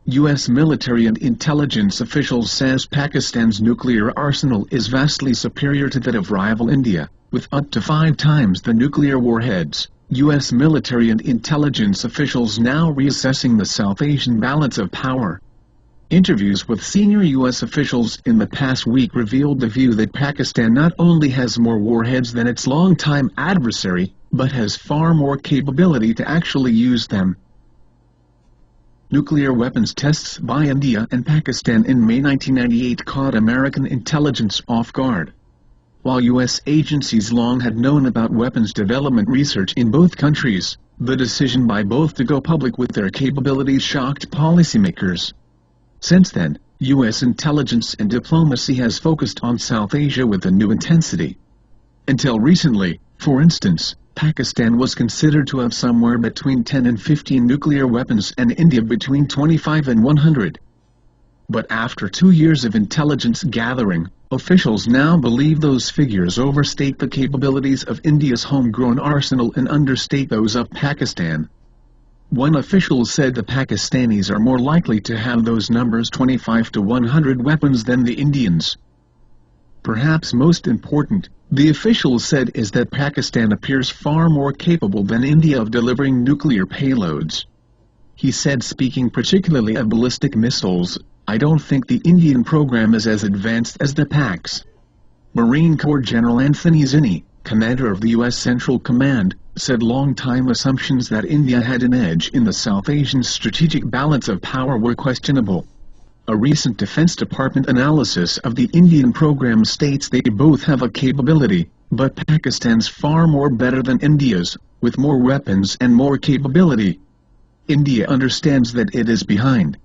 U.S. military and intelligence officials says Pakistan's nuclear arsenal is vastly superior to that of rival India, with up to 5 times the nuclear warheads. U.S. military and intelligence officials now reassessing the South Asian balance of power. Interviews with senior U.S. officials in the past week revealed the view that Pakistan not only has more warheads than its longtime adversary, but has far more capability to actually use them. Nuclear weapons tests by India and Pakistan in May 1998 caught American intelligence off guard. While U.S. agencies long had known about weapons development research in both countries, the decision by both to go public with their capabilities shocked policymakers. Since then, U.S. intelligence and diplomacy has focused on South Asia with a new intensity. Until recently, for instance, Pakistan was considered to have somewhere between 10 and 15 nuclear weapons and India between 25 and 100. But after 2 years of intelligence gathering, officials now believe those figures overstate the capabilities of India's homegrown arsenal and understate those of Pakistan. One official said the Pakistanis are more likely to have those numbers 25 to 100 weapons than the Indians. Perhaps most important, the official said, is that Pakistan appears far more capable than India of delivering nuclear payloads. He said, speaking particularly of ballistic missiles, "I don't think the Indian program is as advanced as the Pak's." Marine Corps General Anthony Zinni, commander of the U.S. Central Command, said long-time assumptions that India had an edge in the South Asian strategic balance of power were questionable. A recent Defense Department analysis of the Indian program states they both have a capability, but Pakistan's far more better than India's, with more weapons and more capability. India understands that it is behind.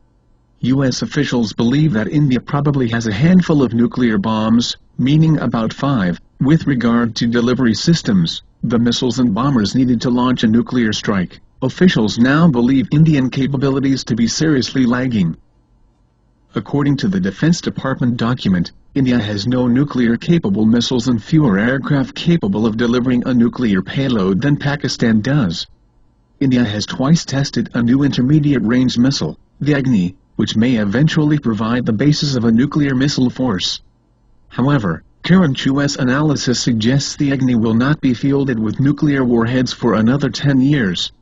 U.S. officials believe that India probably has a handful of nuclear bombs, meaning about 5, with regard to delivery systems, the missiles and bombers needed to launch a nuclear strike. Officials now believe Indian capabilities to be seriously lagging. According to the Defense Department document, India has no nuclear-capable missiles and fewer aircraft capable of delivering a nuclear payload than Pakistan does. India has twice tested a new intermediate-range missile, the Agni, which may eventually provide the basis of a nuclear missile force. However, current U.S. analysis suggests the Agni will not be fielded with nuclear warheads for another 10 years.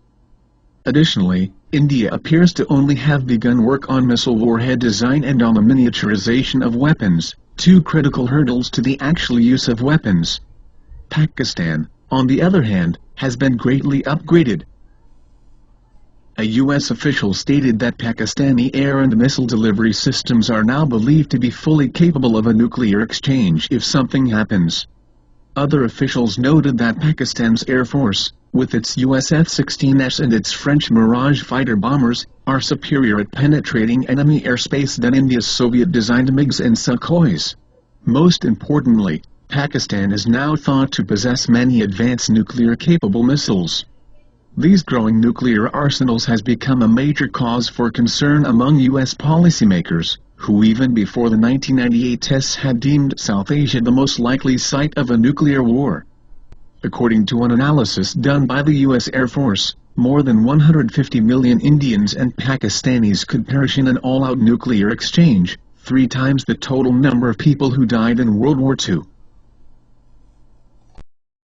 Additionally, India appears to only have begun work on missile warhead design and on the miniaturization of weapons, 2 critical hurdles to the actual use of weapons. Pakistan, on the other hand, has been greatly upgraded. A U.S. official stated that Pakistani air and missile delivery systems are now believed to be fully capable of a nuclear exchange if something happens. Other officials noted that Pakistan's Air Force, with its US F-16s and its French Mirage fighter bombers, are superior at penetrating enemy airspace than India's Soviet-designed MiGs and Sukhois. Most importantly, Pakistan is now thought to possess many advanced nuclear-capable missiles. These growing nuclear arsenals has become a major cause for concern among U.S. policymakers, who even before the 1998 tests had deemed South Asia the most likely site of a nuclear war. According to an analysis done by the U.S. Air Force, more than 150 million Indians and Pakistanis could perish in an all-out nuclear exchange, 3 times the total number of people who died in World War II.